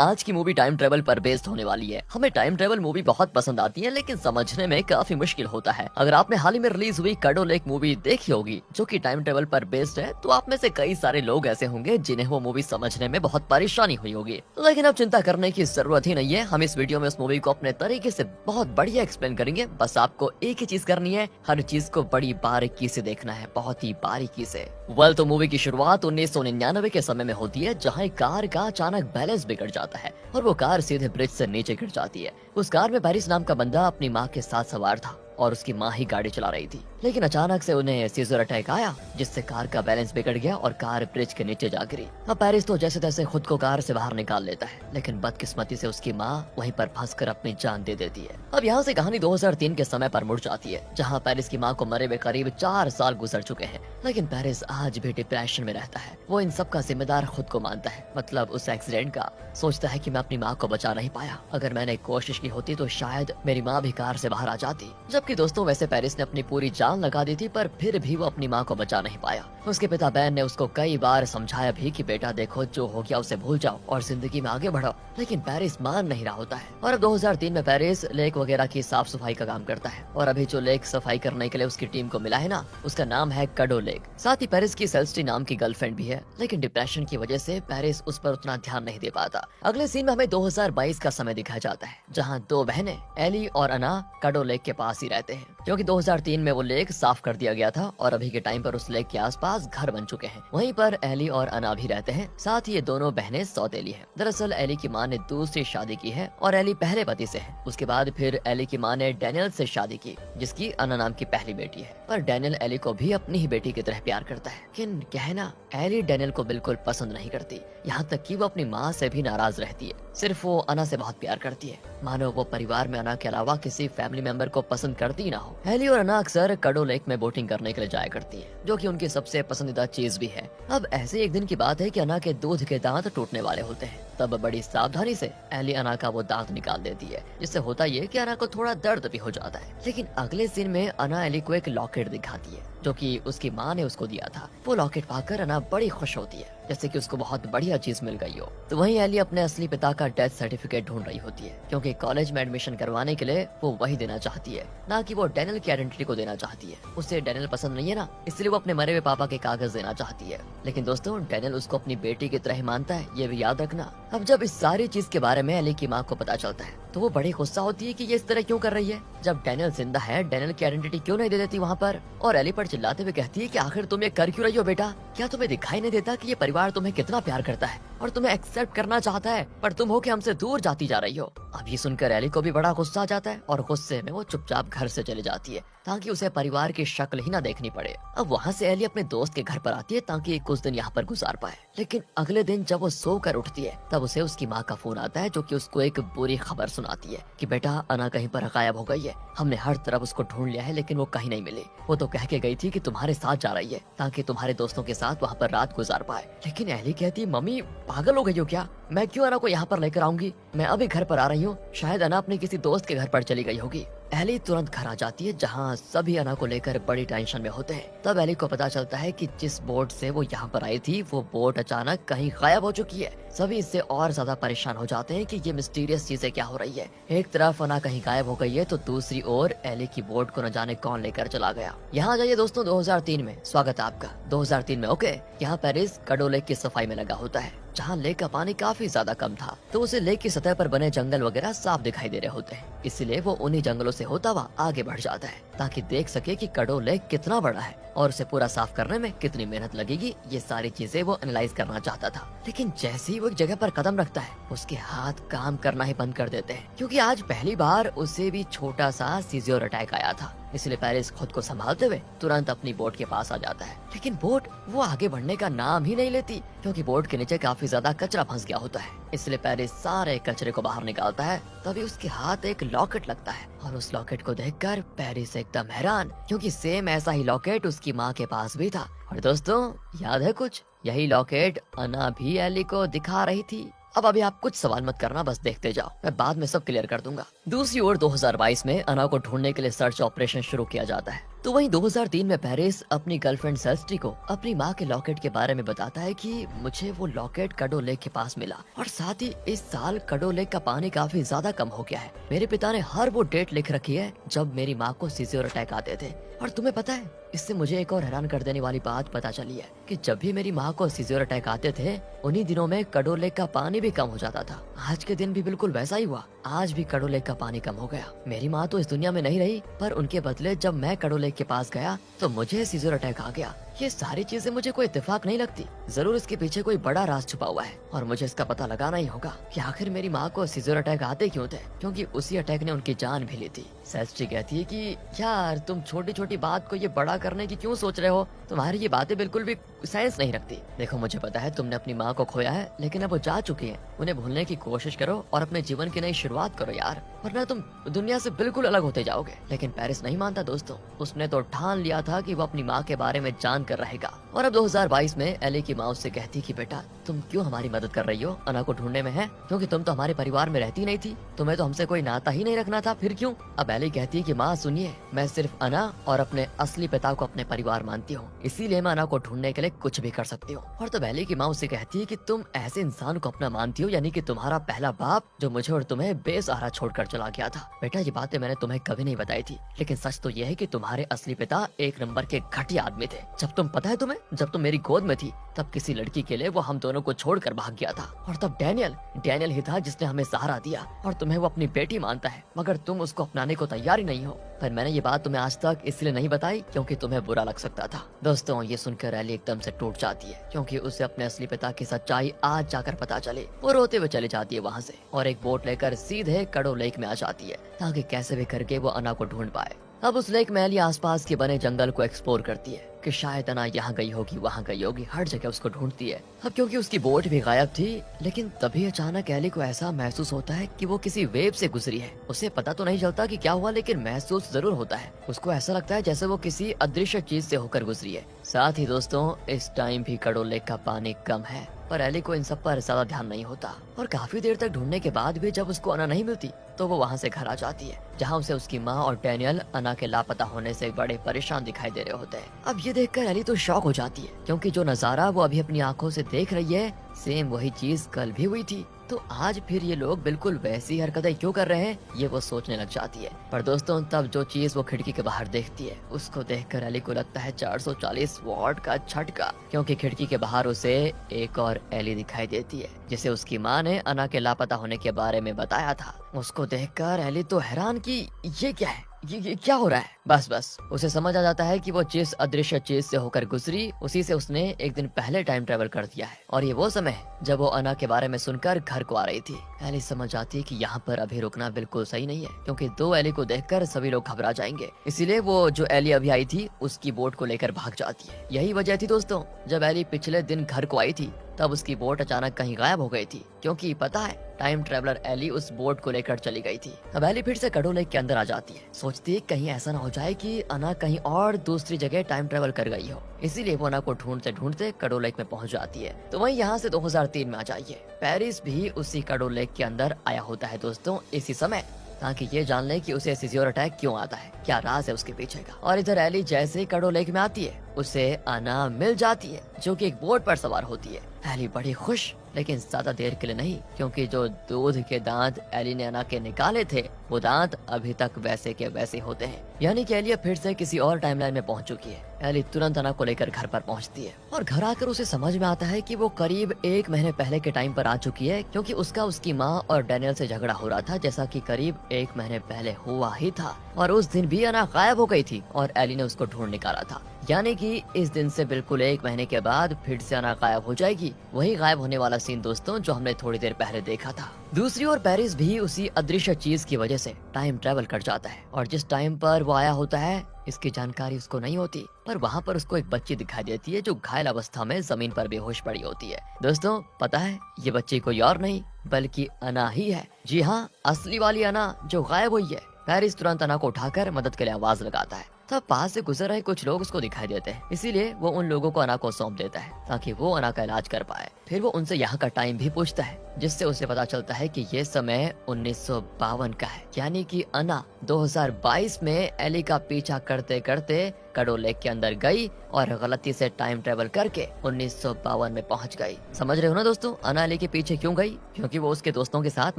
आज की movie time travel पर बेस्ड होने वाली है। हमें टाइम ट्रेवल मूवी बहुत पसंद आती है, लेकिन समझने में काफी मुश्किल होता है। अगर आपने हाल ही में रिलीज हुई कडो लेक मूवी देखी होगी, जो कि टाइम ट्रेवल पर बेस्ड है, तो आप में से कई सारे लोग ऐसे होंगे जिन्हें वो मूवी समझने में बहुत परेशानी हुई होगी। लेकिन अब चिंता करने की जरूरत ही नहीं है। हम इस वीडियो में उस मूवी को अपने तरीके से बहुत बढ़िया एक्सप्लेन करेंगे। बस आपको एक ही चीज करनी है, हर चीज को बड़ी बारीकी से देखना है, बहुत ही बारीकी से। तो मूवी की शुरुआत 1999 के समय में होती है, जहाँ एक कार का अचानक बैलेंस बिगड़ जाता है और वो कार सीधे ब्रिज से नीचे गिर जाती है। उस कार में पेरिस नाम का बंदा अपनी माँ के साथ सवार था और उसकी माँ ही गाड़ी चला रही थी। लेकिन अचानक से उन्हें सीजर अटैक आया, जिससे कार का बैलेंस बिगड़ गया और कार ब्रिज के नीचे जा गिरी। अब पेरिस तो जैसे तैसे खुद को कार से बाहर निकाल लेता है, लेकिन बदकिस्मती से उसकी माँ वहीं पर फंसकर अपनी जान दे देती है। अब यहाँ से कहानी 2003 के समय पर मुड़ जाती है, जहाँ पेरिस की माँ को मरे हुए करीब 4 साल गुजर चुके हैं। लेकिन पेरिस आज भी डिप्रेशन में रहता है। वो इन सब का जिम्मेदार खुद को मानता है, मतलब उस एक्सीडेंट का। सोचता है कि मैं अपनी माँ को बचा नहीं पाया, अगर मैंने कोशिश की होती तो शायद मेरी माँ भी कार से बाहर आ जाती। जबकि दोस्तों वैसे पेरिस ने अपनी पूरी जान लगा दी थी, पर फिर भी वो अपनी माँ को बचा नहीं पाया। उसके पिता बैन ने उसको कई बार समझाया भी कि बेटा देखो, जो हो गया उसे भूल जाओ और जिंदगी में आगे बढ़ो, लेकिन पेरिस मान नहीं रहा होता है। और अब 2003 में पेरिस लेक वगैरह की साफ सफाई का काम करता है, और अभी जो लेक सफाई करने के लिए उसकी टीम को मिला है ना, उसका नाम है कडो लेक। साथ ही पेरिस की सेल्स्टी नाम की गर्लफ्रेंड भी है, लेकिन डिप्रेशन की वजह से पेरिस उस पर उतना ध्यान नहीं दे पाता। अगले सीन में हमें 2022 का समय दिखाया जाता है, जहाँ दो बहनें एली और अना कडो लेक के पास ही रहते हैं, क्योंकि 2003 में वो लेक साफ कर दिया गया था और अभी के टाइम पर उस लेक के आसपास घर बन चुके हैं। वहीं पर एली और अना भी रहते हैं। साथ ही ये दोनों बहनें सौतेली हैं। दरअसल एली की माँ ने दूसरी शादी की है और एली पहले पति से है। उसके बाद फिर एली की माँ ने डैनियल से शादी की, जिसकी अना नाम की पहली बेटी है। पर डैनियल एली को भी अपनी ही बेटी की तरह प्यार करता है, लेकिन क्या है ना, एली डैनियल को बिल्कुल पसंद नहीं करती। यहाँ तक कि वो अपनी माँ से भी नाराज रहती है। सिर्फ वो अना से बहुत प्यार करती है, मानो वो परिवार में अना के अलावा किसी फैमिली मेंबर को पसंद करती ही ना हो। एली और अना अक्सर कडो लेक में बोटिंग करने के लिए जाया करती है, जो कि उनकी सबसे पसंदीदा चीज भी है। अब ऐसे एक दिन की बात है कि अना के दूध के दांत टूटने वाले होते हैं। तब बड़ी सावधानी से एली अना का वो दांत निकाल देती है, जिससे होता ये कि अना को थोड़ा दर्द भी हो जाता है। लेकिन अगले सीन में अना एली को एक लॉकेट दिखाती है, जो कि उसकी माँ ने उसको दिया था। वो लॉकेट पाकर अना बड़ी खुश होती है, जैसे कि उसको बहुत बढ़िया चीज मिल गई हो। तो वहीं एली अपने असली पिता का डेथ सर्टिफिकेट ढूंढ रही होती है, क्योंकि कॉलेज में एडमिशन करवाने के लिए वो वही देना चाहती है, ना कि वो डैनियल की आइडेंटिटी को देना चाहती है। उसे डैनियल पसंद नहीं है ना, इसलिए वो अपने मरे हुए पापा के कागज देना चाहती है। लेकिन दोस्तों डैनियल उसको अपनी बेटी की तरह मानता है, ये भी याद रखना। अब जब इस सारी चीज के बारे में एली की माँ को पता चलता है, तो वो बड़ी गुस्सा होती है कि ये इस तरह क्यों कर रही है। जब डैनियल जिंदा है, डैनियल की आइडेंटिटी क्यों नहीं दे देती वहाँ पर। और एली पर चिल्लाते हुए कहती है कि आखिर तुम ये कर क्यों रही हो बेटा, क्या तुम्हें दिखाई नहीं देता कि ये परिवार तुम्हें कितना प्यार करता है और तुम्हें एक्सेप्ट करना चाहता है, पर तुम हो के हमसे दूर जाती जा रही हो। अब ये सुनकर एली को भी बड़ा गुस्सा आ जाता है और गुस्से में वो चुपचाप घर से चली जाती है, ताकि उसे परिवार की शक्ल ही ना देखनी पड़े। अब वहाँ से एली अपने दोस्त के घर पर आती है, ताकि कुछ दिन यहाँ पर गुजार पाए। लेकिन अगले दिन जब वो सोकर उठती है, तब उसे उसकी माँ का फोन आता है, जो कि उसको एक बुरी खबर सुनाती है कि बेटा अना कहीं पर गायब हो गई है। हमने हर तरफ उसको ढूंढ लिया है, लेकिन वो कहीं नहीं मिली। वो तो कह के गई थी कि तुम्हारे साथ जा रही है, ताकि तुम्हारे दोस्तों के साथ वहाँ पर रात गुजार पाए। लेकिन एली कहती, मम्मी पागल हो गई हो क्या, मैं क्यों अना को यहाँ पर लेकर आऊंगी, मैं अभी घर पर आ रही हूँ, शायद अना अपने किसी दोस्त के घर पर चली गई होगी। एली तुरंत घर आ जाती है, जहाँ सभी अना को लेकर बड़ी टेंशन में होते हैं। तब एली को पता चलता है कि जिस बोट से वो यहाँ पर आई थी, वो बोट अचानक कहीं गायब हो चुकी है। सभी इससे और ज्यादा परेशान हो जाते हैं कि ये मिस्टीरियस चीजें क्या हो रही है। एक तरफ अना कहीं गायब हो गई है, तो दूसरी ओर एली की बोट को न जाने कौन लेकर चला गया। यहाँ जाइए दोस्तों 2003 में, स्वागत है आपका 2003 में। ओके, यहाँ पेरिस कडो लेक की सफाई में लगा होता है, जहाँ लेक का पानी काफी ज्यादा कम था, तो उसे लेक की सतह पर बने जंगल वगैरह साफ दिखाई दे रहे होते हैं। इसलिए वो उन्हीं जंगलों से होता हुआ आगे बढ़ जाता है, ताकि देख सके कि कडो लेक कितना बड़ा है और उसे पूरा साफ करने में कितनी मेहनत लगेगी। ये सारी चीजें वो एनालाइज करना चाहता था। लेकिन जैसे ही वो एक जगह पर कदम रखता है, उसके हाथ काम करना ही बंद कर देते हैं, क्योंकि आज पहली बार उसे भी छोटा सा सीजर अटैक आया था। इसलिए पेरिस खुद को संभालते हुए तुरंत अपनी बोट के पास आ जाता है। लेकिन बोट वो आगे बढ़ने का नाम ही नहीं लेती, क्योंकि बोट के नीचे काफी ज्यादा कचरा फंस गया होता है। इसलिए पेरिस सारे कचरे को बाहर निकालता है। तभी उसके हाथ एक लॉकेट लगता है, और उस लॉकेट को देखकर पेरिस एकदम हैरान, क्योंकि सेम ऐसा ही लॉकेट उसकी माँ के पास भी था। और दोस्तों याद है कुछ, यही लॉकेट अना भी एली को दिखा रही थी। अब अभी आप कुछ सवाल मत करना, बस देखते जाओ, मैं बाद में सब क्लियर कर दूंगा। दूसरी ओर 2022 में अना को ढूंढने के लिए सर्च ऑपरेशन शुरू किया जाता है। तो वहीं 2003 में पेरिस अपनी गर्लफ्रेंड सेल्स्टी को अपनी माँ के लॉकेट के बारे में बताता है कि मुझे वो लॉकेट कडो लेक के पास मिला और साथ ही इस साल कडो लेक का पानी काफी ज्यादा कम हो गया है। मेरे पिता ने हर वो डेट लिख रखी है जब मेरी माँ को सीजर अटैक आते थे। और तुम्हें पता है, इससे मुझे एक और हैरान कर देने वाली बात पता चली है कि जब भी मेरी माँ को सीजर अटैक आते थे उन्हीं दिनों में कडो लेक का पानी भी कम हो जाता था। आज के दिन भी बिल्कुल वैसा ही हुआ। आज भी कडो लेक का पानी कम हो गया। मेरी माँ तो इस दुनिया में नहीं रही, पर उनके बदले जब मैं कडो लेक के पास गया तो मुझे सीजर अटैक आ गया। ये सारी चीजें मुझे कोई इत्तेफाक नहीं लगती। जरूर इसके पीछे कोई बड़ा राज छुपा हुआ है और मुझे इसका पता लगाना ही होगा कि आखिर मेरी माँ को सीजर अटैक आते क्यों थे, क्योंकि उसी अटैक ने उनकी जान भी ली थी। सेल्स्टी कहती है कि यार तुम छोटी छोटी बात को ये बड़ा करने की क्यों सोच रहे हो, तुम्हारी ये बातें बिल्कुल भी सेंस नहीं रखती। देखो मुझे पता है तुमने अपनी माँ को खोया है, लेकिन अब वो जा चुकी है। उन्हें भूलने की कोशिश करो और अपने जीवन की नई शुरुआत करो यार, वरना तुम दुनिया से बिल्कुल अलग होते जाओगे। लेकिन पेरिस नहीं मानता दोस्तों। उसने तो ठान लिया था कि वो अपनी माँ के बारे में जान कर रहेगा। और अब 2022 में एली की माँ उससे कहती कि बेटा तुम क्यों हमारी मदद कर रही हो, अना को ढूंढने में है, क्योंकि तुम तो हमारे परिवार में रहती नहीं थी, तुम्हें तो हमसे कोई नाता ही नहीं रखना था, फिर क्यों। अब एली कहती है कि माँ सुनिए, मैं सिर्फ अना और अपने असली पिता को अपने परिवार मानती हूँ, इसीलिए मैं अना को ढूंढने के लिए कुछ भी कर सकती हूँ। और तब एली की माँ उससे कहती है कि तुम ऐसे इंसान को अपना मानती हो, यानी कि तुम्हारा पहला बाप जो मुझे और तुम्हें बेसहारा छोड़कर चला गया था। बेटा ये बातें मैंने तुम्हें कभी नहीं बताई थी, लेकिन सच तो यह है कि तुम्हारे असली पिता एक नंबर के घटिया आदमी थे। जब तुम पता है तुम्हें, जब तुम मेरी गोद में थी तब किसी लड़की के लिए वो हम दोनों को छोड़कर भाग गया था। और तब डैनियल ही था जिसने हमें सहारा दिया, और तुम्हें वो अपनी बेटी मानता है, मगर तुम उसको अपनाने को तैयार ही नहीं हो। पर मैंने ये बात तुम्हें आज तक इसलिए नहीं बताई क्योंकि तुम्हें बुरा लग सकता था। दोस्तों ये सुनकर एली एकदम से टूट जाती है, क्योंकि उसे अपने असली पिता की सच्चाई आज जाकर पता चले। वो रोते हुए चली जाती है वहाँ से और एक बोट लेकर सीधे कडो लेक में आ जाती है, ताकि कैसे भी करके वो अना को ढूंढ पाए। अब उस लेक में एली आसपास के बने जंगल को एक्सप्लोर करती है कि शायद अना यहाँ गई होगी, वहाँ गई होगी, हर जगह उसको ढूंढती है। अब क्योंकि उसकी बोट भी गायब थी, लेकिन तभी अचानक एली को ऐसा महसूस होता है कि वो किसी वेव से गुजरी है। उसे पता तो नहीं चलता कि क्या हुआ, लेकिन महसूस जरूर होता है। उसको ऐसा लगता है जैसे वो किसी अदृश्य चीज से होकर गुजरी है। साथ ही दोस्तों इस टाइम भी कडो लेक का पानी कम है, पर एली को इन सब पर ज्यादा ध्यान नहीं होता। और काफी देर तक ढूंढने के बाद भी जब उसको अना नहीं मिलती तो वो वहाँ से घर आ जाती है, जहाँ उसे उसकी माँ और डैनियल अना के लापता होने से बड़े परेशान दिखाई दे रहे होते हैं। अब ये देखकर एली तो शॉक हो जाती है, क्योंकि जो नजारा वो अभी अपनी आंखों से देख रही है सेम वही चीज कल भी हुई थी। तो आज फिर ये लोग बिल्कुल वैसी हरकतें क्यों कर रहे हैं, ये वो सोचने लग जाती है। पर दोस्तों तब जो चीज वो खिड़की के बाहर देखती है उसको देखकर एली को लगता है 440 वॉट का झटका, क्योंकि खिड़की के बाहर उसे एक और एली दिखाई देती है, जिसे उसकी माँ ने अना के लापता होने के बारे में बताया था। उसको देखकर एली तो हैरान कि ये क्या है, ये क्या हो रहा है। बस उसे समझ आ जाता है कि वो जिस अदृश्य चीज से होकर गुजरी उसी से उसने एक दिन पहले टाइम ट्रेवल कर दिया है, और ये वो समय है जब वो अना के बारे में सुनकर घर को आ रही थी। एली समझ जाती है कि यहाँ पर अभी रुकना बिल्कुल सही नहीं है, क्योंकि दो एली को देखकर सभी लोग घबरा जाएंगे। इसीलिए वो जो एली अभी आई थी उसकी बोट को लेकर भाग जाती है। यही वजह थी दोस्तों, जब एली पिछले दिन घर को आई थी तब उसकी बोट अचानक कहीं गायब हो गई थी, क्योंकि पता है टाइम ट्रेवलर एली उस बोट को लेकर चली गई थी। अब एली फिर से कडो लेक के अंदर आ जाती है, सोचती है कहीं ऐसा ना हो जाए कि अना कहीं और दूसरी जगह टाइम ट्रेवल कर गई हो। इसीलिए वो अना को ढूंढते ढूंढते कडो लेक में पहुंच जाती है। तो वहीं यहाँ से 2003 में आ जाइए, पेरिस भी उसी कडो लेक के अंदर आया होता है दोस्तों इसी समय, ताकि ये जान ले कि उसे सीजर अटैक क्यों आता है, क्या राज है उसके पीछे का। और इधर एली जैसे ही कडो लेक में आती है उसे अना मिल जाती है, जो कि एक बोट पर सवार होती है। एली बड़ी खुश, लेकिन ज्यादा देर के लिए नहीं, क्योंकि जो दूध के दांत एली ने अना के निकाले थे वो दांत अभी तक वैसे के वैसे होते हैं, यानी कि एली फिर से किसी और टाइमलाइन में पहुंच चुकी है। एली तुरंत अना को लेकर घर पर पहुंचती है, और घर आकर उसे समझ में आता है कि वो करीब 1 महीने पहले के टाइम पर आ चुकी है, क्योंकि उसका उसकी माँ और डैनियल से झगड़ा हो रहा था, जैसा कि करीब 1 महीने पहले हुआ ही था। और उस दिन भी अना गायब हो गई थी और एली ने उसको ढूंढ निकाला था, यानी कि इस दिन से बिल्कुल 1 महीने के बाद फिर से अना गायब हो जाएगी। वही गायब होने वाला सीन दोस्तों जो हमने थोड़ी देर पहले देखा था। दूसरी ओर पेरिस भी उसी अदृश्य चीज की वजह से टाइम ट्रेवल कर जाता है, और जिस टाइम पर वो आया होता है इसकी जानकारी उसको नहीं होती, पर वहाँ पर उसको एक बच्ची दिखाई देती है जो घायल अवस्था में जमीन पर बेहोश पड़ी होती है। दोस्तों पता है ये बच्ची कोई और नहीं बल्कि अना ही है। जी हाँ, असली वाली अना जो गायब हुई है। पेरिस तुरंत अना को उठाकर मदद के लिए आवाज लगाता है, तब पास से गुजर रहे कुछ लोग उसको दिखाई देते हैं, इसीलिए वो उन लोगों को अना को सौंप देता है ताकि वो अना का इलाज कर पाए। फिर वो उनसे यहाँ का टाइम भी पूछता है, जिससे उसे पता चलता है कि ये समय 1952 का है, यानी कि अना 2022 में एली का पीछा करते करते कडो लेक के अंदर गई और गलती से टाइम ट्रेवल करके 1952 में पहुंच गई। समझ रहे हो ना दोस्तों, अना एली के पीछे क्यों गई? क्योंकि वो उसके दोस्तों के साथ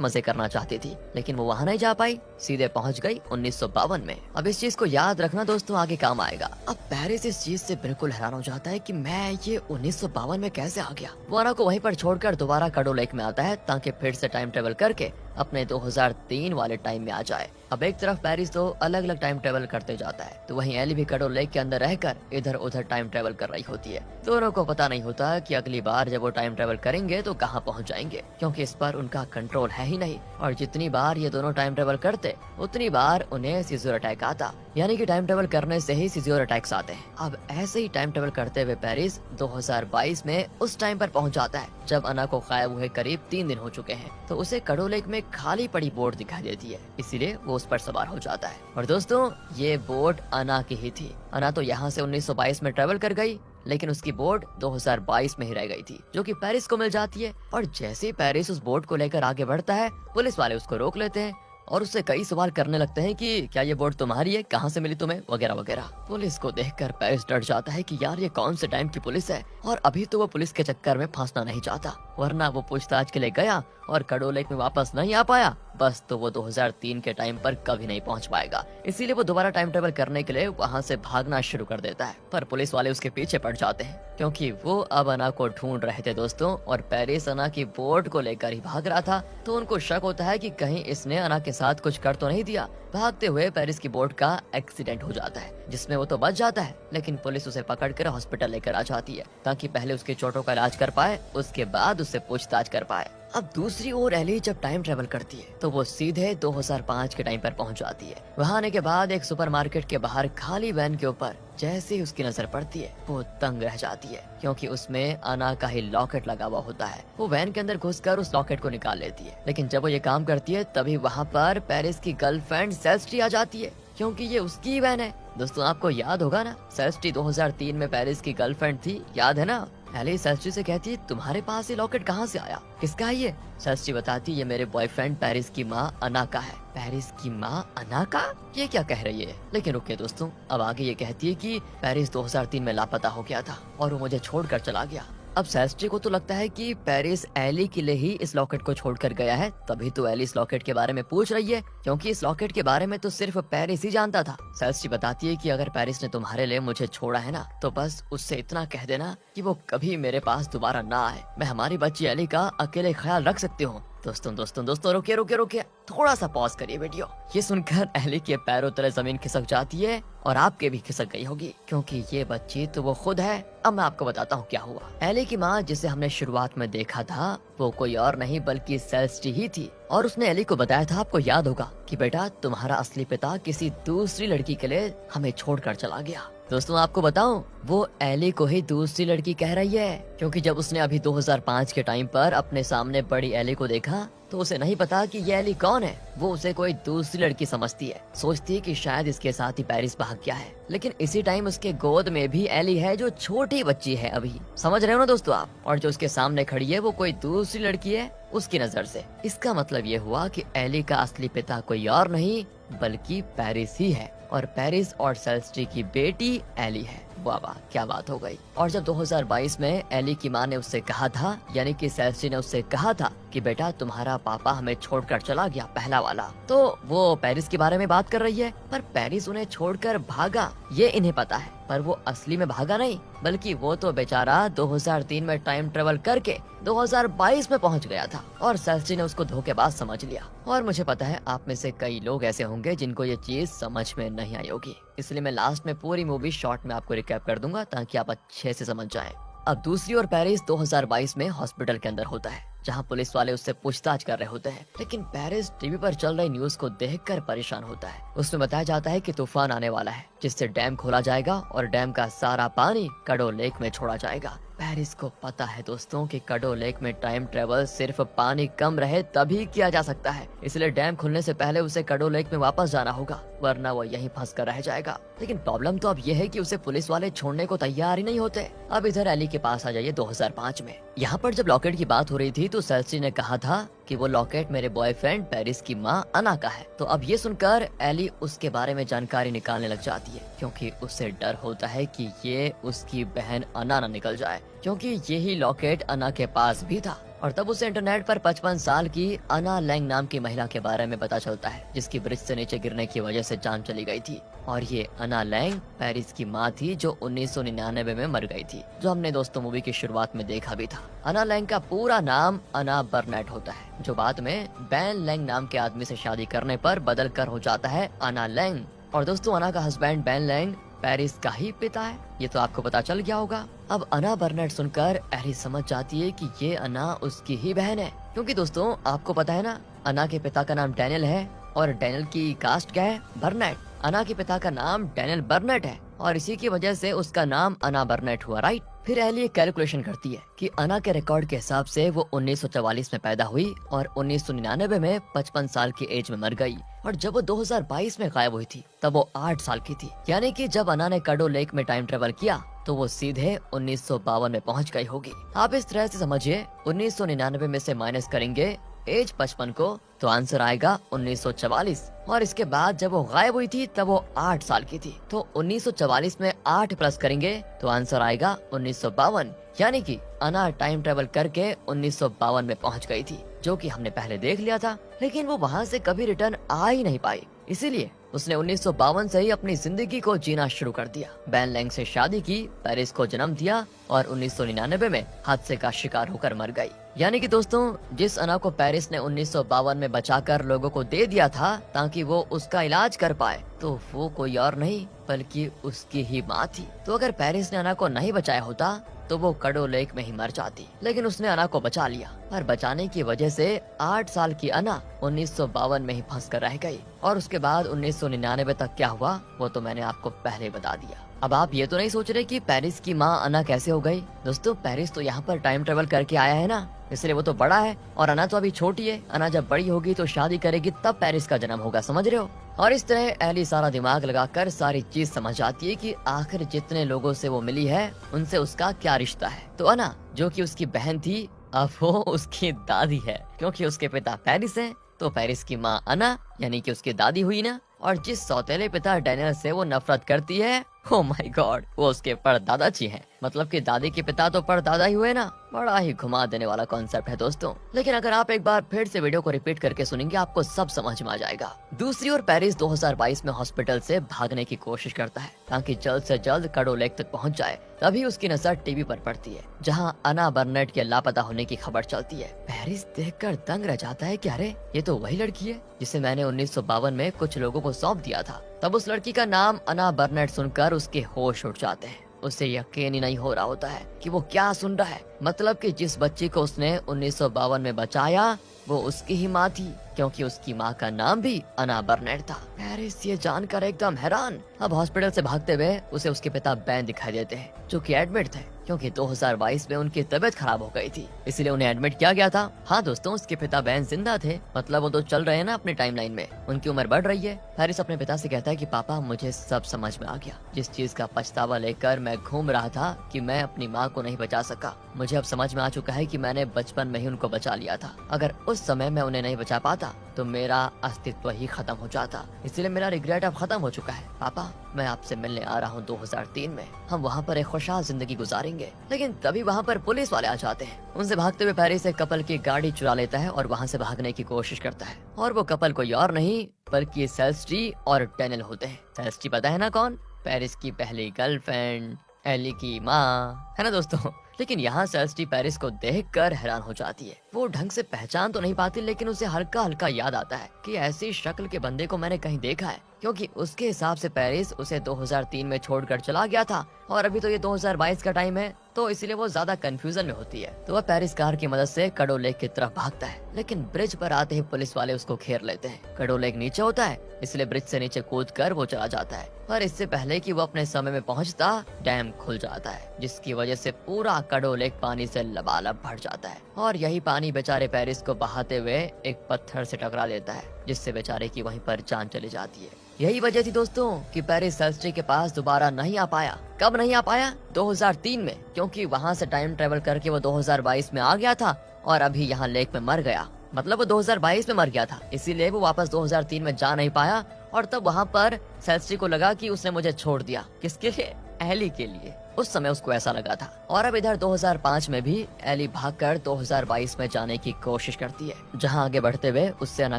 मजे करना चाहती थी, लेकिन वो वहां नहीं जा पाई, सीधे पहुंच गई 1952 में। अब इस चीज को याद रखना दोस्तों, आगे काम आएगा। अब पेरिस इस चीज से बिल्कुल हैरान हो जाता है कि मैं ये 1952 में कैसे आ गया। वो अना को वहीं पर छोड़कर दोबारा कडो लेक में आता है ताकि फिर से टाइम ट्रेवल करके अपने 2003 वाले टाइम में आ जाए। अब एक तरफ पेरिस तो अलग अलग टाइम ट्रेवल करते जाता है, तो वहीं एली भी कडो लेक के अंदर रहकर इधर उधर टाइम ट्रेवल कर रही होती है। दोनों को पता नहीं होता कि अगली बार जब वो टाइम ट्रेवल करेंगे तो कहाँ पहुँच जाएंगे, क्योंकि इस पर उनका कंट्रोल है ही नहीं। और जितनी बार ये दोनों टाइम ट्रेवल करते उतनी बार उन्हें सीजर अटैक आता, यानी कि टाइम ट्रेवल करने से ही सीजर अटैक्स आते हैं। अब ऐसे ही टाइम ट्रेवल करते हुए पेरिस 2022 में उस टाइम पर पहुंच जाता है जब अना को गायब हुए करीब 3 दिन हो चुके हैं। तो उसे कडो लेक में खाली पड़ी बोट दिखाई देती है, इसीलिए वो उस पर सवार हो जाता है। और दोस्तों, ये बोट अना की ही थी। अना तो यहाँ से 1922 में ट्रेवल कर गई, लेकिन उसकी बोट 2022 में ही रह गई थी, जो कि पेरिस को मिल जाती है। और जैसे ही पेरिस उस बोट को लेकर आगे बढ़ता है, पुलिस वाले उसको रोक लेते हैं और उससे कई सवाल करने लगते हैं कि क्या ये बोट तुम्हारी है, कहाँ से मिली तुम्हें, वगैरह वगैरह। पुलिस को देखकर पेरिस डर जाता है कि यार ये कौन से टाइम की पुलिस है, और अभी तो वो पुलिस के चक्कर में फंसना नहीं चाहता, वरना वो पूछताछ के लिए गया और कडो लेक में वापस नहीं आ पाया, बस तो वो 2003 के टाइम पर कभी नहीं पहुंच पाएगा। इसीलिए वो दोबारा टाइम ट्रेवल करने के लिए वहां से भागना शुरू कर देता है। पर पुलिस वाले उसके पीछे पड़ जाते हैं, क्योंकि वो अब अना को ढूंढ रहे थे दोस्तों, और पेरिस अना की बोट को लेकर ही भाग रहा था। तो उनको शक होता है कि कहीं इसने अना के साथ कुछ कर तो नहीं दिया। भागते हुए पेरिस की बोट का एक्सीडेंट हो जाता है, जिसमें वो तो बच जाता है, लेकिन पुलिस उसे पकड़कर हॉस्पिटल लेकर आ जाती है ताकि पहले उसकी चोटों का इलाज कर पाए, उसके बाद उससे पूछताछ कर पाए। अब दूसरी ओर एली जब टाइम ट्रेवल करती है तो वो सीधे 2005 के टाइम पर पहुंच जाती है। वहां आने के बाद एक सुपरमार्केट के बाहर खाली वैन के ऊपर जैसे ही उसकी नजर पड़ती है, वो तंग रह जाती है, क्योंकि उसमें अना का ही लॉकेट लगा हुआ होता है। वो वैन के अंदर घुसकर उस लॉकेट को निकाल लेती है, लेकिन जब वो ये काम करती है तभी वहाँ पर पेरिस की गर्लफ्रेंड सेल्स्टी आ जाती है, क्योंकि ये उसकी वैन है। दोस्तों, आपको याद होगा ना, सेल्स्टी 2003 में पेरिस की गर्लफ्रेंड थी, याद है ना। एली सेल्स्टी से कहती है तुम्हारे पास ये लॉकेट कहाँ से आया, किसका है ये? सेल्स्टी बताती है ये मेरे बॉयफ्रेंड पेरिस की माँ अना का है। पेरिस की माँ अना का? ये क्या कह रही है? लेकिन रुकिए दोस्तों, अब आगे ये कहती है कि पेरिस 2003 में लापता हो गया था और वो मुझे छोड़कर चला गया। अब सेल्स्टी को तो लगता है कि पेरिस एली के लिए ही इस लॉकेट को छोड़कर गया है, तभी तो एली इस लॉकेट के बारे में पूछ रही है, क्योंकि इस लॉकेट के बारे में तो सिर्फ पेरिस ही जानता था। सेल्स्टी बताती है कि अगर पेरिस ने तुम्हारे लिए मुझे छोड़ा है ना, तो बस उससे इतना कह देना कि वो कभी मेरे पास दोबारा ना आए। मैं हमारी बच्ची एली का अकेले ख्याल रख सकती हूँ। दोस्तों रुकिए, थोड़ा सा पॉज करिए वीडियो। ये सुनकर एली के पैरों तले जमीन खिसक जाती है और आपके भी खिसक गई होगी, क्योंकि ये बच्ची तो वो खुद है। अब मैं आपको बताता हूँ क्या हुआ। एली की माँ, जिसे हमने शुरुआत में देखा था, वो कोई और नहीं बल्कि सेल्स्टी ही थी, और उसने एली को बताया था, आपको याद होगा, कि बेटा तुम्हारा असली पिता किसी दूसरी लड़की के लिए हमें छोड़कर चला गया। दोस्तों, आपको बताऊं, वो एली को ही दूसरी लड़की कह रही है, क्योंकि जब उसने अभी 2005 के टाइम पर अपने सामने बड़ी एली को देखा तो उसे नहीं पता कि ये एली कौन है। वो उसे कोई दूसरी लड़की समझती है, सोचती है कि शायद इसके साथ ही पेरिस भाग गया है, लेकिन इसी टाइम उसके गोद में भी एली है, जो छोटी बच्ची है अभी। समझ रहे हो ना दोस्तों आप? और जो उसके सामने खड़ी है वो कोई दूसरी लड़की है उसकी नजर से। इसका मतलब ये हुआ कि एली का असली पिता कोई और नहीं बल्कि पेरिस ही है, और पेरिस और सेल्स्टी की बेटी एली है। वाह वाह, क्या बात हो गई। और जब 2022 में एली की माँ ने उससे कहा था, यानी कि सेल्स्टी ने उससे कहा था कि बेटा तुम्हारा पापा हमें छोड़कर चला गया, पहला वाला, तो वो पेरिस के बारे में बात कर रही है। पर पेरिस उन्हें छोड़कर भागा ये इन्हें पता है, पर वो असली में भागा नहीं, बल्कि वो तो बेचारा 2003 में टाइम ट्रेवल करके 2022 में पहुंच गया था, और सेल्स्टी ने उसको धोखेबाज समझ लिया। और मुझे पता है आप में से कई लोग ऐसे होंगे जिनको ये चीज समझ में नहीं आई होगी, इसलिए मैं लास्ट में पूरी मूवी शॉर्ट में आपको रिकैप कर दूंगा ताकि आप अच्छे से समझ जाएं। अब दूसरी ओर पेरिस 2022 में हॉस्पिटल के अंदर होता है, जहां पुलिस वाले उससे पूछताछ कर रहे होते हैं, लेकिन पेरिस टीवी पर चल रही न्यूज को देखकर परेशान होता है। उसमें बताया जाता है कि तूफान आने वाला है, जिससे डैम खोला जाएगा और डैम का सारा पानी कडो लेक में छोड़ा जाएगा। पेरिस को पता है दोस्तों कि कडो लेक में टाइम ट्रेवल सिर्फ पानी कम रहे तभी किया जा सकता है, इसलिए डैम खुलने से पहले उसे कडो लेक में वापस जाना होगा, वरना वो यहीं फंस कर रह जाएगा। लेकिन प्रॉब्लम तो अब ये है कि उसे पुलिस वाले छोड़ने को तैयार ही नहीं होते। अब इधर एली के पास आ जाइए 2005 में। यहाँ पर जब लॉकेट की बात हो रही थी तो सेल्सी ने कहा था कि वो लॉकेट मेरे बॉयफ्रेंड पेरिस की माँ अना का है। तो अब ये सुनकर एली उसके बारे में जानकारी निकालने लग जाती है, क्योंकि उसे डर होता है कि ये उसकी बहन अना न निकल जाए, क्योंकि यही लॉकेट अना के पास भी था। और तब उसे इंटरनेट पर 55 साल की अना लैंग नाम की महिला के बारे में पता चलता है, जिसकी ब्रिज से नीचे गिरने की वजह से जान चली गई थी। और ये अना लैंग पेरिस की माँ थी जो 1999 में मर गई थी, जो हमने दोस्तों मूवी की शुरुआत में देखा भी था। अना लैंग का पूरा नाम अना बर्नेट होता है, जो बाद में बैन लैंग नाम के आदमी से शादी करने पर बदल कर हो जाता है अना लैंग। और दोस्तों अना का हस्बैंड बैन लैंग पेरिस का ही पिता है, ये तो आपको पता चल गया होगा। अब अना बर्नेट सुनकर एली समझ जाती है कि ये अना उसकी ही बहन है, क्योंकि दोस्तों आपको पता है ना, अना के पिता का नाम डैनियल है और डैनियल की कास्ट क्या है, बर्नेट। अना के पिता का नाम डैनियल बर्नेट है और इसी की वजह से उसका नाम अना बर्नेट हुआ, राइट। फिर एली एक कैलकुलेशन करती है कि अना के रिकॉर्ड के हिसाब से वो 1944 में पैदा हुई और 1999 में 55 साल की एज में मर गई। और जब वो 2022 में गायब हुई थी तब वो 8 साल की थी, यानी कि जब अना ने कडो लेक में टाइम ट्रेवल किया तो वो सीधे 1952 में पहुंच गई होगी। आप इस तरह से समझिए, 1999 में से माइनस करेंगे एज 55 को तो आंसर आएगा 1944। और इसके बाद जब वो गायब हुई थी तब वो 8 साल की थी, तो 1944 में 8 प्लस करेंगे तो आंसर आएगा 1952, यानी कि अना टाइम ट्रेवल करके 1952 में पहुंच गई थी, जो कि हमने पहले देख लिया था। लेकिन वो वहां से कभी रिटर्न आ ही नहीं पाई, इसीलिए उसने 1952 से ही अपनी जिंदगी को जीना शुरू कर दिया। बैन लैंग से शादी की, पेरिस को जन्म दिया और 1999 में हादसे का शिकार होकर मर गई। यानी कि दोस्तों जिस अना को पेरिस ने 1952 में बचाकर लोगों को दे दिया था ताकि वो उसका इलाज कर पाए, तो वो कोई और नहीं बल्कि उसकी ही माँ थी। तो अगर पेरिस ने अना को नहीं बचाया होता तो वो कडो लेक में ही मर जाती, लेकिन उसने अना को बचा लिया। पर बचाने की वजह से 8 साल की अना 1952 में ही फंस कर रह गई। और उसके बाद 1999 तक क्या हुआ वो तो मैंने आपको पहले बता दिया। अब आप ये तो नहीं सोच रहे कि पेरिस की माँ अना कैसे हो गई। दोस्तों पेरिस तो यहाँ पर टाइम ट्रेवल करके आया है ना, इसलिए वो तो बड़ा है और अना तो अभी छोटी है। अना जब बड़ी होगी तो शादी करेगी तब पेरिस का जन्म होगा, समझ रहे हो। और इस तरह एली सारा दिमाग लगाकर सारी चीज समझ आती है कि आखिर जितने लोगों से वो मिली है उनसे उसका क्या रिश्ता है। तो अना जो कि उसकी बहन थी अब वो उसकी दादी है, क्योंकि उसके पिता पेरिस है तो पेरिस की माँ अना यानी कि उसकी दादी हुई ना। और जिस सौतेले पिता डैनियल से वो नफरत करती है, ओ माय गॉड, वो उसके परदादाजी हैं। मतलब कि दादी के पिता तो परदादा ही हुए ना। बड़ा ही घुमा देने वाला कॉन्सेप्ट है दोस्तों, लेकिन अगर आप एक बार फिर से वीडियो को रिपीट करके सुनेंगे आपको सब समझ में आ जाएगा। दूसरी ओर पेरिस 2022 में हॉस्पिटल से भागने की कोशिश करता है ताकि जल्द से जल्द कडो लेक तक पहुंच जाए। तभी उसकी नजर टीवी पर पड़ती है जहां अना बर्नेट के लापता होने की खबर चलती है। पेरिस देखकर दंग रह जाता है कि अरे ये तो वही लड़की है जिसे मैंने 1952 में कुछ लोगों को सौंप दिया था। तब उस लड़की का नाम अना बर्नेट सुनकर उसके होश उड़ जाते हैं। उसे यकीन ही नहीं हो रहा होता है कि वो क्या सुन रहा है। मतलब कि जिस बच्ची को उसने 1952 में बचाया वो उसकी ही माँ थी, क्योंकि उसकी माँ का नाम भी अना बर्नेट था। पेरिस ये जानकर एकदम हैरान। अब हॉस्पिटल से भागते हुए उसे उसके पिता बैन दिखाई देते हैं, जो कि एडमिट थे, क्योंकि 2022 में उनकी तबीयत खराब हो गई थी, इसलिए उन्हें एडमिट किया गया था। हाँ दोस्तों, उसके पिता बैन जिंदा थे, मतलब वो तो चल रहे हैं ना अपनी टाइमलाइन में, उनकी उम्र बढ़ रही है। पेरिस अपने पिता से कहता है कि पापा मुझे सब समझ में आ गया। जिस चीज का पछतावा लेकर मैं घूम रहा था कि मैं अपनी माँ को नहीं बचा सका, मुझे अब समझ में आ चुका है कि मैंने बचपन में ही उनको बचा लिया था। अगर उस समय मैं उन्हें नहीं बचा पाता तो मेरा अस्तित्व ही खत्म हो जाता, इसलिए मेरा रिग्रेट अब खत्म हो चुका है। पापा मैं आपसे मिलने आ रहा हूँ 2003 में, हम वहाँ पर एक खुशहाल जिंदगी गुजारेंगे। लेकिन तभी वहाँ पर पुलिस वाले आ जाते हैं। उनसे भागते हुए पेरिस एक कपल की गाड़ी चुरा लेता है और वहाँ से भागने की कोशिश करता है। और वो कपल कोई और नहीं बल्कि सेल्स्टी और डैनियल होते हैं। सेल्स्टी पता है ना कौन, पेरिस की पहली गर्लफ्रेंड, एली की माँ, है ना दोस्तों। लेकिन यहाँ सेल्स्टी पेरिस को देखकर हैरान हो जाती है। वो ढंग से पहचान तो नहीं पाती, लेकिन उसे हल्का हल्का याद आता है कि ऐसी शक्ल के बंदे को मैंने कहीं देखा है। क्योंकि उसके हिसाब से पेरिस उसे 2003 में छोड़कर चला गया था और अभी तो ये 2022 का टाइम है, तो इसीलिए वो ज्यादा कंफ्यूजन में होती है। तो वह पेरिस कार की मदद से कडो लेक की तरफ भागता है, लेकिन ब्रिज पर आते ही पुलिस वाले उसको घेर लेते हैं। कडो लेक नीचे होता है, इसलिए ब्रिज से नीचे कूद कर वो चला जाता है, पर इससे पहले कि वो अपने समय में पहुंचता, डैम खुल जाता है, जिसकी वजह से पूरा कडो लेक पानी से लबालब भर जाता है और यही पानी बेचारे पेरिस को बहाते हुए एक पत्थर से टकरा देता है, जिससे बेचारे की वहीं पर जान चली जाती है। यही वजह थी दोस्तों कि पेरिस सेल्स्ट्री के पास दोबारा नहीं आ पाया। कब नहीं आ पाया? 2003 में, क्योंकि वहां से टाइम ट्रेवल करके वो 2022 में आ गया था और अभी यहाँ लेक में मर गया। मतलब वो 2022 में मर गया था, इसीलिए वो वापस 2003 में जा नहीं पाया और तब वहाँ पर सेल्स्ट्री को लगा कि उसने मुझे छोड़ दिया। किसके लिए? एली के लिए। उस समय उसको ऐसा लगा था। और अब इधर 2005 में भी एली भागकर 2022 में जाने की कोशिश करती है, जहां आगे बढ़ते हुए उससे अना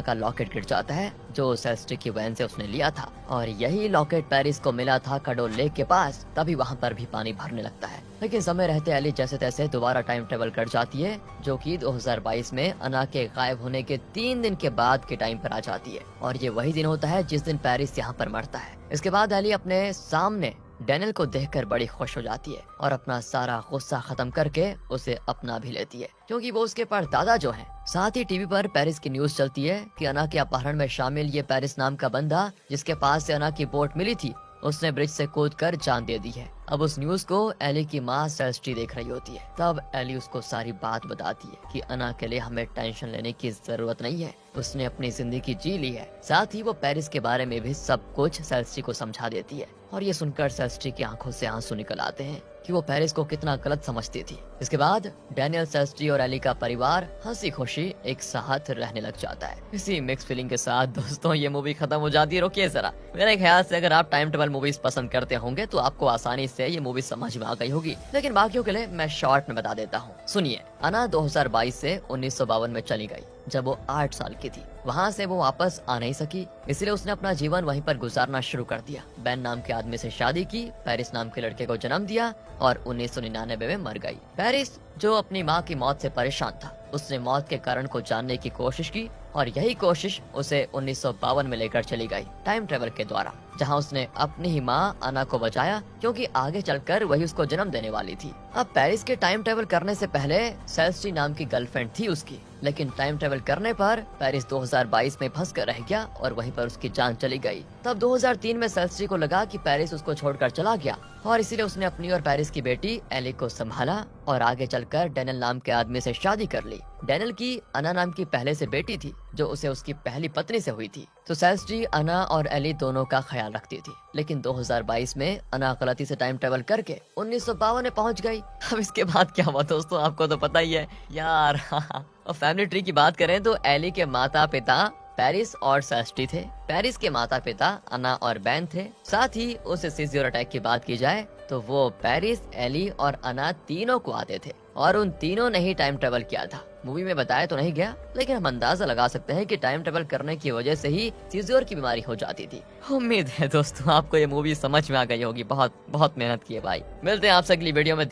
का लॉकेट गिर जाता है जो सेल्स्ट्री की वैन से उसने लिया था, और यही लॉकेट पेरिस को मिला था कडो लेक के पास। तभी वहां पर भी पानी भरने लगता है, लेकिन समय रहते एली जैसे तैसे दोबारा टाइम ट्रेवल कर जाती है, जो कि 2022 में अना के गायब होने के 3 दिन के बाद के टाइम पर आ जाती है। और ये वही दिन होता है जिस दिन पेरिस यहाँ पर मरता है। इसके बाद एली अपने सामने डैनियल को देखकर बड़ी खुश हो जाती है और अपना सारा गुस्सा खत्म करके उसे अपना भी लेती है, क्योंकि वो उसके परदादा जो हैं। साथ ही टीवी पर पेरिस की न्यूज चलती है कि अना के अपहरण में शामिल ये पेरिस नाम का बंदा, जिसके पास से अना की बोट मिली थी, उसने ब्रिज से कूदकर जान दे दी है। अब उस न्यूज को एली की माँ सेल्स्ट्री देख रही होती है। तब एली उसको सारी बात बताती है कि अना के लिए हमें टेंशन लेने की जरूरत नहीं है, उसने अपनी जिंदगी जी ली है। साथ ही वो पेरिस के बारे में भी सब कुछ सेल्स्ट्री को समझा देती है, और ये सुनकर सेल्स्ट्री की आंखों से आंसू निकल आते हैं कि वो पेरिस को कितना गलत समझती थी। इसके बाद डैनियल, सेल्स्ट्री और एली का परिवार हंसी खुशी एक साथ रहने लग जाता है। इसी मिक्स फीलिंग के साथ दोस्तों ये मूवी खत्म हो जाती है। रुकिए जरा, मेरे ख्याल से अगर आप टाइम ट्रेवल मूवीज पसंद करते होंगे तो आपको आसानी से ये मूवी समझ में आ गई होगी, लेकिन बाकियों के लिए मैं शॉर्ट में बता देता हूँ। सुनिए, अना 2022 से 1952 में चली गई जब वो 8 साल की थी। वहाँ से वो वापस आ नहीं सकी, इसलिए उसने अपना जीवन वहीं पर गुजारना शुरू कर दिया। बेन नाम के आदमी से शादी की, पेरिस नाम के लड़के को जन्म दिया और 1999 में मर गई। पेरिस जो अपनी माँ की मौत से परेशान था, उसने मौत के कारण को जानने की कोशिश की, और यही कोशिश उसे 1952 में लेकर चली गई टाइम ट्रेवल के द्वारा, जहां उसने अपनी ही माँ अना को बचाया, क्योंकि आगे चलकर वही उसको जन्म देने वाली थी। अब पेरिस के टाइम ट्रेवल करने से पहले सेल्स्ट्री नाम की गर्लफ्रेंड थी उसकी, लेकिन टाइम ट्रेवल करने पर पेरिस 2022 में फंस कर रह गया और वहीं पर उसकी जान चली गई। तब 2003 में सेल्स्ट्री को लगा कि पेरिस उसको छोड़कर चला गया, और इसीलिए उसने अपनी और पेरिस की बेटी एली को संभाला और आगे चलकर डैनियल नाम के आदमी से शादी कर ली। डैनियल की अना नाम की पहले से बेटी थी, जो उसे उसकी पहली पत्नी से हुई थी। तो सेल्स्ट्री अना और एली दोनों का ख्याल रखती थी, लेकिन 2022 में अना गलती से टाइम ट्रेवल करके 1952 में पहुंच गई। अब इसके बाद क्या हुआ दोस्तों, आपको तो पता ही है यार। और फैमिली ट्री की बात करें तो एली के माता पिता पेरिस और सेल्स्ट्री थे। पेरिस के माता पिता अना और बेन थे। साथ ही उस सीजर अटैक की बात की जाए तो वो पेरिस, एली और अना तीनों को आते थे, और उन तीनों ने ही टाइम ट्रेवल किया था। मूवी में बताया तो नहीं गया, लेकिन हम अंदाजा लगा सकते हैं कि टाइम ट्रेवल करने की वजह से ही सीजर की बीमारी हो जाती थी। उम्मीद है दोस्तों आपको ये मूवी समझ में आ गई होगी। बहुत बहुत मेहनत की है भाई। मिलते हैं आपसे अगली वीडियो में।